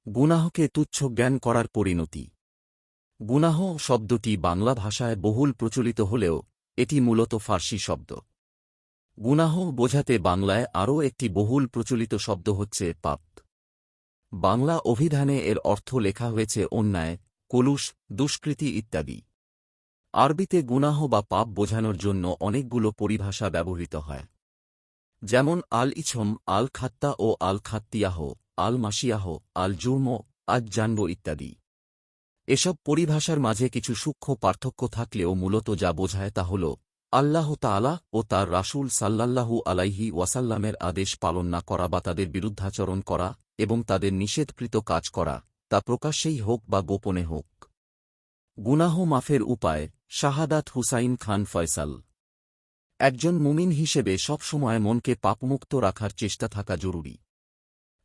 গুনাহকে তুচ্ছ জ্ঞান করার পরিণতি। গুনাহ শব্দটি বাংলা ভাষায় বহুল প্রচলিত হলেও এটি মূলত ফার্সি শব্দ। গুনাহ বোঝাতে বাংলায় আরও একটি বহুল প্রচলিত শব্দ হচ্ছে পাপ। বাংলা অভিধানে এর অর্থ লেখা হয়েছে অন্যায়, কলুষ, দুষ্কৃতি ইত্যাদি। আরবিতে গুনাহ বা পাপ বোঝানোর জন্য অনেকগুলো পরিভাষা ব্যবহৃত হয়, যেমন আল ইছম, আল খাত্তা ও আল খাত্তিয়াহ, আল মাসিয়াহ, আল জুর্ম, আজ জানব ইত্যাদি। এসব পরিভাষার মাঝে কিছু সূক্ষ্ম পার্থক্য থাকলেও মূলত যা বোঝায় তা হল আল্লাহ তাআলা ও তার রাসূল সাল্লাল্লাহু আলাইহি ওয়াসাল্লামের আদেশ পালন না করা বা তাদের বিরুদ্ধাচরণ করা এবং তাদের নিষেধকৃত কাজ করা, তা প্রকাশ্যেই হোক বা গোপনে হোক। গুনাহ মাফের উপায়। শাহাদাত হুসাইন খান ফয়সাল। একজন মুমিন হিসেবে সবসময় মনকে পাপমুক্ত রাখার চেষ্টা থাকা জরুরি।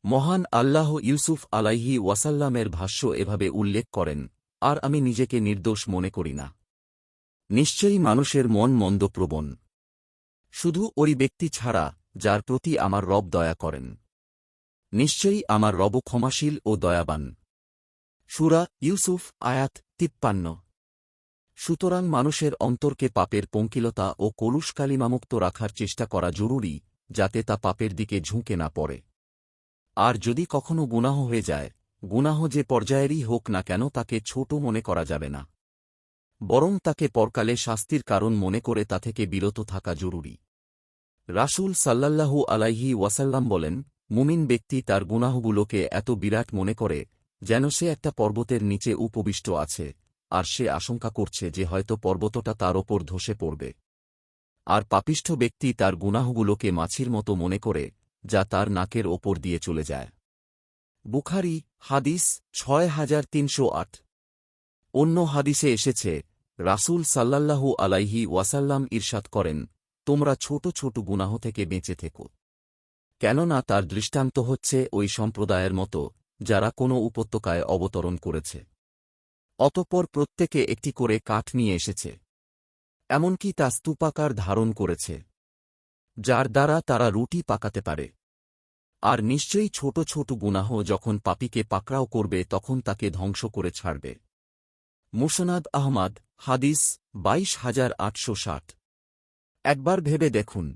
মহান আল্লাহ ইউসুফ আলাইহি ওয়াসাল্লামের ভাষ্য এভাবে উল্লেখ করেন, আর আমি নিজেকে নির্দোষ মনে করি না। নিশ্চয়ই মানুষের মন মন্দপ্রবণ, শুধু ওই ব্যক্তি ছাড়া যার প্রতি আমার রব দয়া করেন। নিশ্চয়ই আমার রব ক্ষমাশীল ও দয়াবান। সূরা ইউসুফ আয়াত ৫৩। সুতরাং মানুষের অন্তরকে পাপের পঙ্কিলতা ও কলুষ কালিমামুক্ত রাখার চেষ্টা করা জরুরি, যাতে তা পাপের দিকে ঝুঁকে না পড়ে। আর যদি কখনো গুনাহ হয়ে যায়, গুনাহ যে পর্যায়েরই হোক না কেন তাকে ছোট মনে করা যাবে না, বরং তাকে পরকালে শাস্তির কারণ মনে করে তা থেকে বিরত থাকা জরুরি। রাসূল সাল্লাল্লাহু আলাইহি ওয়াসাল্লাম বলেন, মুমিন ব্যক্তি তার গুনাহগুলোকে এত বিরাট মনে করে যেন সে একটা পর্বতের নিচে উপবিষ্ট আছে, আর সে আশঙ্কা করছে যে হয়তো পর্বতটা তার ওপর ধসে পড়বে। আর পাপিষ্ঠ ব্যক্তি তার গুনাহগুলোকে মাছির মতো মনে করে, যা তার নাকের ওপর দিয়ে চলে যায়। বুখারী হাদিস ৬৩০৮। অন্য হাদিসে এসেছে, রাসূল সাল্লাল্লাহু আলাইহি ওয়াসাল্লাম ইরশাদ করেন, তোমরা ছোট ছোট গুনাহ থেকে বেঁচে থেকো, কেননা তার দৃষ্টান্ত হচ্ছে ওই সম্প্রদায়ের মতো যারা কোনো উপত্যকায় অবতরণ করেছে। অতঃপর প্রত্যেকে একটি করে কাঠ নিয়ে এসেছে, এমনকি তা স্তূপাকার ধারণ করেছে, যার দ্বারা তারা রুটি পাকাতে পারে। আর নিশ্চয়ই ছোট ছোট গুনাহ যখন পাপীকে পাকড়াও করবে তখন তাকে ধ্বংস করে ছাড়বে। মুসনাদ আহমাদ হাদিস ২২৮৬০। একবার ভেবে দেখুন,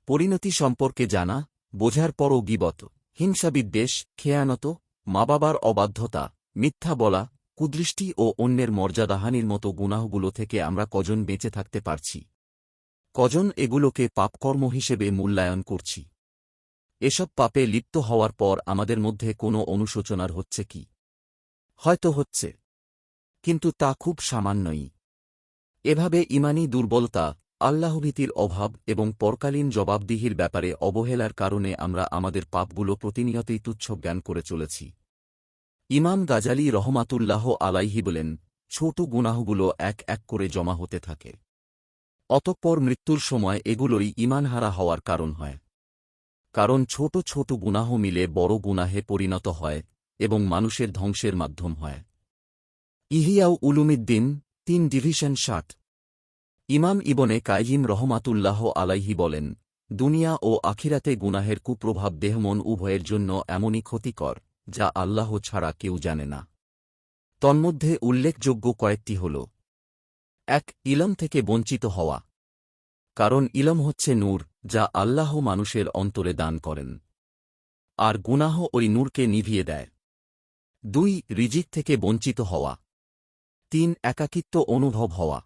পরিণতি সম্পর্কে জানা, বোঝার পরও গীবত, হিংসাবিদ্বেষ, খেয়ানত, মা বাবার অবাধ্যতা, মিথ্যা বলা, কুদৃষ্টি ও অন্যের মর্যাদাহানির মতো গুনাহগুলো থেকে আমরা কজন বেঁচে থাকতে পারছি? কজন এগুলোকে পাপকর্ম হিসেবে মূল্যায়ন করছি? এসব পাপে লিপ্ত হওয়ার পর আমাদের মধ্যে কোনো অনুশোচনার হচ্ছে কি? হয়তো হচ্ছে, কিন্তু তা খুব সামান্যই। এভাবে ঈমানী দুর্বলতা, আল্লাহভীতির অভাব এবং পরকালীন জবাবদিহির ব্যাপারে অবহেলার কারণে আমরা আমাদের পাপগুলো প্রতিনিয়তই তুচ্ছ জ্ঞান করে চলেছি। ইমাম গাজালী রহমাতুল্লাহ আলাইহি বলেন, ছোট গুনাহগুলো এক এক করে জমা হতে থাকে। অতঃপর মৃত্যুর সময় এগুলোই ঈমানহারা হওয়ার কারণ হয়। কারণ ছোট ছোট গুনাহ মিলে বড় গুনাহে পরিণত হয় এবং মানুষের ধ্বংসের মাধ্যম হয়। ইহিয়াউ উলুমিদ্দিন ৩/৭। ইমাম ইবনে কাইয়িম রহমাতুল্লাহ আলাইহি বলেন, দুনিয়া ও আখিরাতে গুনাহের কুপ্রভাব দেহমন উভয়ের জন্য এমনই ক্ষতিকর, যা আল্লাহ ছাড়া কেউ জানে না। তন্মধ্যে উল্লেখযোগ্য কয়েকটি হল: ১. ইলম থেকে বঞ্চিত হওয়া, কারণ ইলম হচ্ছে নূর যা আল্লাহ মানুষের অন্তরে দান করেন, আর গুনাহ ওই নূরকে নিভিয়ে দেয়। ২. রিজিক থেকে বঞ্চিত হওয়া। ৩. একাকিত্ব অনুভব হওয়া,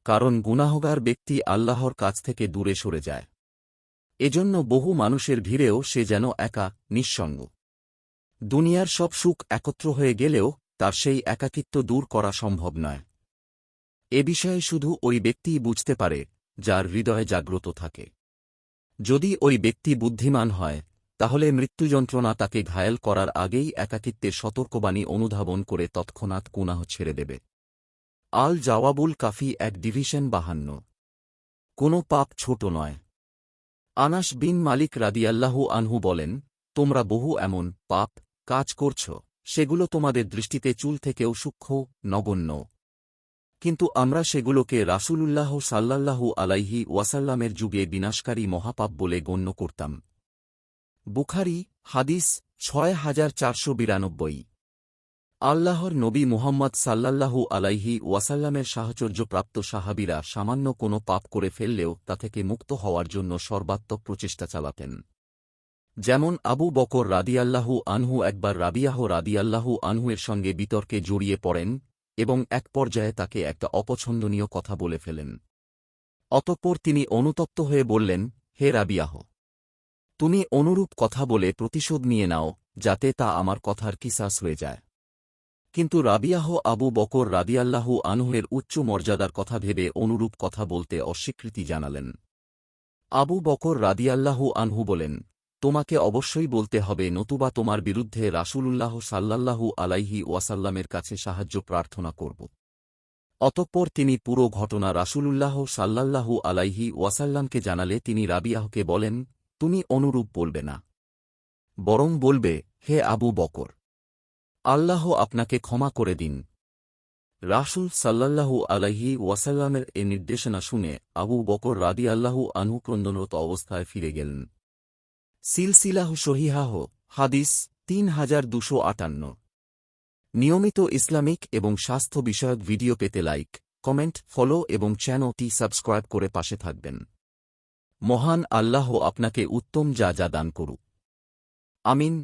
কারণ গুনাহগার ব্যক্তি আল্লাহর কাছ থেকে দূরে সরে যায়। এজন্য বহু মানুষের ভিড়েও সে যেন একা, নিঃসঙ্গ। দুনিয়ার সব সুখ একত্র হয়ে গেলেও তার সেই একাকিত্ব দূর করা সম্ভব নয়। এ বিষয়ে শুধু ওই ব্যক্তিই বুঝতে পারে যার হৃদয় জাগ্রত থাকে। যদি ওই ব্যক্তি বুদ্ধিমান হয়, তাহলে মৃত্যুযন্ত্রণা তাকে ঘায়েল করার আগেই একাকিত্বের সতর্কবাণী অনুধাবন করে তৎক্ষণাৎ গুনাহ ছেড়ে দেবে। আল জাওয়াবুল কাফি ১/৫২। কোনো পাপ ছোট নয়। আনাস বিন মালিক রাদিয়াল্লাহু আনহু বলেন, তোমরা বহু এমন পাপ কাজ করছ, সেগুলো তোমাদের দৃষ্টিতে চুল থেকেও সূক্ষ্ম, নগণ্য, কিন্তু আমরা সেগুলোকে রাসূলুল্লাহ সাল্লাল্লাহু আলাইহি ওয়াসাল্লামের যুগে বিনাশকারী মহাপাপ বলে গণ্য করতাম। বুখারী হাদিস 6492 আল্লাহর নবী মুহাম্মদ সাল্লাল্লাহু আলাইহি ওয়াসাল্লামের সাহচর্যপ্রাপ্ত সাহাবীরা সামান্য কোনো পাপ করে ফেললেও তা থেকে মুক্ত হওয়ার জন্য সর্বাত্মক প্রচেষ্টা চালাতেন। যেমন আবু বকর রাদিয়াল্লাহু আনহু একবার রাবিয়াহ রাদিয়াল্লাহু আনহু-এর সঙ্গে বিতর্কে জড়িয়ে পড়েন এবং এক পর্যায়ে তাকে একটা অপছন্দনীয় কথা বলে ফেলেন। অতঃপর তিনি অনুতপ্ত হয়ে বললেন, হে রাবিয়াহ, তুমি অনুরূপ কথা বলে প্রতিশোধ নিয়ে নাও, যাতে তা আমার কথার কিসাস হয়ে যায়। কিন্তু রাবিয়াহ আবু বকর রাদিয়াল্লাহু আনহু-এর উচ্চ মর্যাদার কথা ভেবে অনুরূপ কথা বলতে অস্বীকৃতি জানালেন। আবু বকর রাদিয়াল্লাহু আনহু বলেন, তোমাকে অবশ্যই বলতে হবে, নতুবা তোমার বিরুদ্ধে রাসূলুল্লাহ সাল্লাল্লাহু আলাইহি ওয়াসাল্লামের কাছে সাহায্য প্রার্থনা করব। অতঃপর তিনি পুরো ঘটনা রাসূলুল্লাহ সাল্লাল্লাহু আলাইহি ওয়াসাল্লামকে জানালে তিনি রাবিয়াহকে বলেন, তুমি অনুরূপ বলবে না, বরং বলবে, হে আবু বকর, আল্লাহ আপনাকে ক্ষমা করে দিন। রাসূল সাল্লাল্লাহু আলাইহি ওয়াসাল্লামের এ নির্দেশনা শুনে আবু বকর রাদিয়াল্লাহু আনহু ক্রন্দনরত অবস্থায় ফিরে গেলেন। সিলসিলাহ সহিহাহ হাদিস 3258। নিয়মিত ইসলামিক এবং স্বাস্থ্য বিষয়ক ভিডিও পেতে লাইক, কমেন্ট, ফলো এবং চ্যানেলটি সাবস্ক্রাইব করে পাশে থাকবেন। মহান আল্লাহ আপনাকে উত্তম যা দান করুক। আমিন।